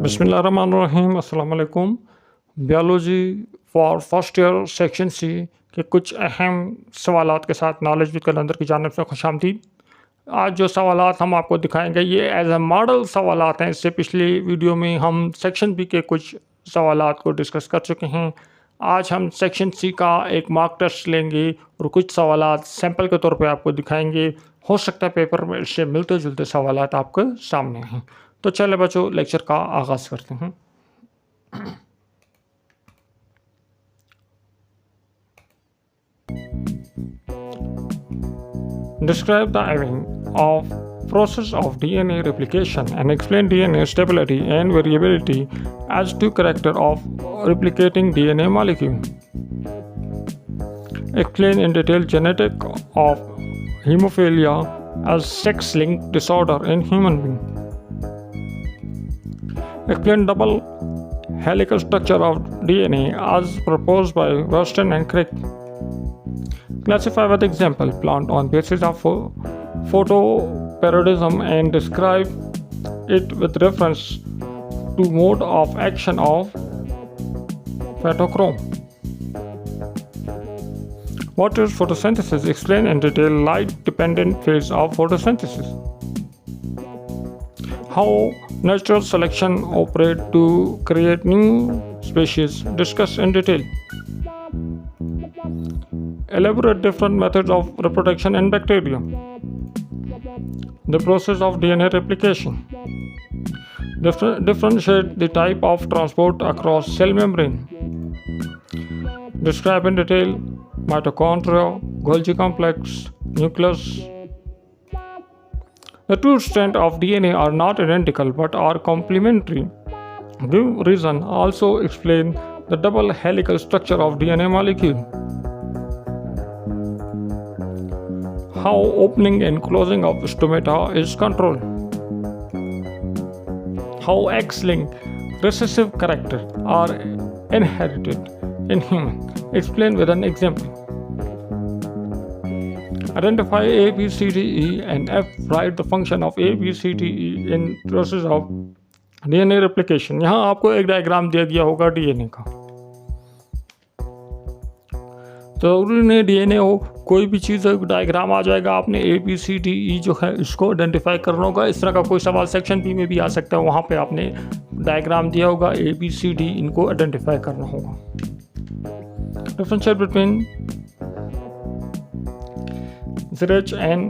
बिस्मिल्लाहिर्रहमानिर्रहीम अस्सलाम वालेकुम। Biology for first year section C के कुछ अहम सवालात के साथ नॉलेज विद कलंदर की जानिब से खुशामदीद। आज जो सवालात हम आपको दिखाएंगे ये एज अ मॉडल सवालात हैं। इससे पिछली वीडियो में हम सेक्शन बी के कुछ सवालात को डिस्कस कर चुके हैं। आज हम सेक्शन सी का एक मॉक टेस्ट लेंगे और कुछ सवालात सैंपल के तौर पे आपको दिखाएंगे। हो सकता है पेपर में इससे मिलते जुलते सवालात आपके सामने हैं। तो चले बच्चों, लेक्चर का आगाज़ करते हैं। Describe the event of process of DNA replication and explain DNA stability and variability as two characters of replicating DNA molecule. Explain in detail genetic of hemophilia as sex-linked disorder in human being. Explain double helical structure of DNA as proposed by Weston and Crick. Classify with example plant on basis of photoperiodism and describe it with reference to mode of action of phytochrome. What is photosynthesis? Explain in detail light-dependent phase of photosynthesis. How natural selection operates to create new species. Discuss in detail. Elaborate different methods of reproduction in bacteria. The process of DNA replication. Differentiate the type of transport across cell membrane. Describe in detail mitochondria, Golgi complex, nucleus. The two strands of DNA are not identical but are complementary. Give reason. Also explain the double helical structure of DNA molecule. How opening and closing of stomata is controlled. How X-linked recessive characters are inherited in human. Explain with an example. Identify A, B, C, D, E and F. Write the function of A, B, C, D, E in process of DNA replication. यहाँ आपको एक diagram दिया गया होगा DNA का। ज़रूरी नहीं DNA हो, कोई भी चीज़ डायग्राम आ जाएगा। आपने A, B, C, D, E जो है इसको आइडेंटिफाई करना होगा। इस तरह का कोई सवाल सेक्शन बी में भी आ सकता है, वहाँ पे आपने डायग्राम दिया होगा, A, B, C, D इनको आइडेंटिफाई करना होगा। Differentiate between Zurich and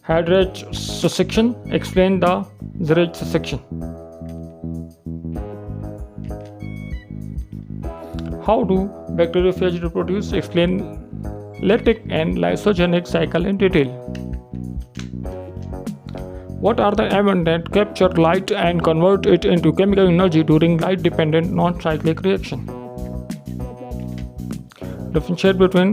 Hadrich succession. Explain the Zurich succession. How do bacteriophage reproduce? Explain lactic and lysogenic cycle in detail. What are the elements that capture light and convert it into chemical energy during light-dependent non-cyclic reaction? Differentiate between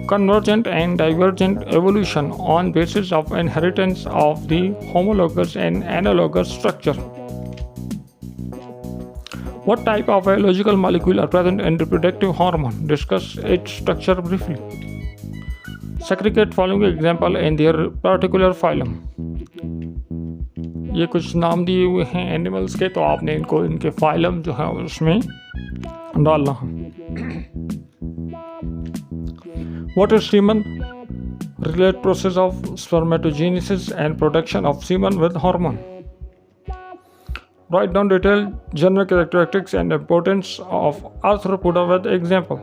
convergent and divergent evolution on basis of inheritance of the homologous and analogous structure. What type of biological molecule are present in reproductive hormone? Discuss its structure briefly. Segregate following example in their particular phylum. ये कुछ नाम दिए हुए हैं animals के, तो आपने इनको इनके फाइलम जो है उसमें डालना है। What is semen? Relate process of spermatogenesis and production of semen with hormone. Write down detailed general characteristics and importance of arthropoda with example.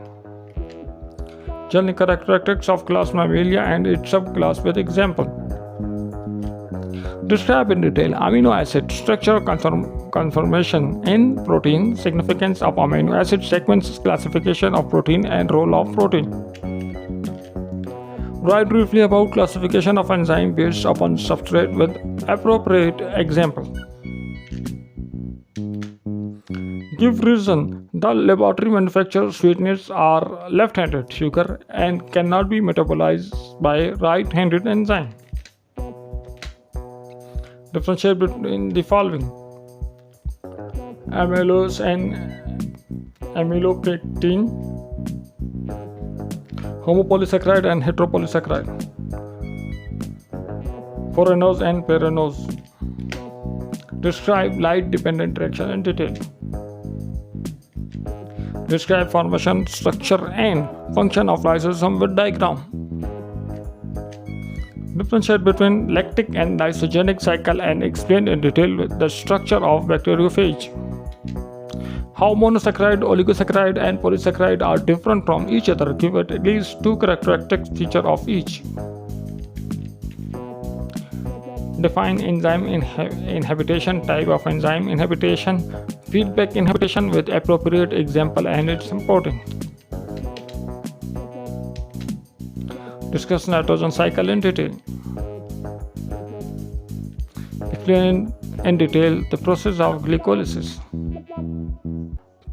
General characteristics of class Mammalia and its subclass with example. Describe in detail amino acid structure conformation in protein, significance of amino acid sequence, classification of protein and role of protein. Write briefly about classification of enzyme based upon substrate with appropriate example. Give reason. The laboratory manufactured sweeteners are left-handed sugar and cannot be metabolized by right-handed enzyme. Differentiate between the following: amylose and amylopectin, homopolysaccharide and heteropolysaccharide. Foreigners and Perennos. Describe light dependent reaction in detail. Describe formation, structure, and function of lysosome with diagram. Differentiate between lactic and lysogenic cycle and explain in detail the structure of bacteriophage. How monosaccharide, oligosaccharide, and polysaccharide are different from each other. Give at least two characteristic features of each. Define enzyme inhibition, type of enzyme inhibition, feedback inhibition with appropriate example and its importance. Discuss nitrogen cycle in detail. Explain in detail the process of glycolysis.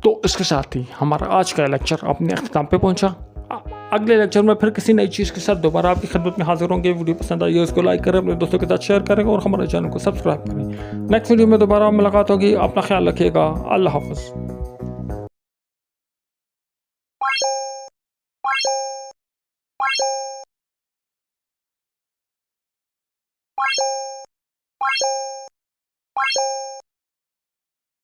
तो इसके साथ ही हमारा आज का lecture अपने अख्ताम पे पहुंचा। अगले लेक्चर में फिर किसी नई चीज़ के साथ दोबारा आपकी खिदमत में हाजिर होंगे। वीडियो पसंद आई है उसको लाइक करें, अपने दोस्तों के साथ शेयर करें और हमारे चैनल को सब्सक्राइब करें। नेक्स्ट वीडियो में दोबारा मुलाकात होगी। अपना ख्याल रखिएगा। अल्लाह हाफ़िज़।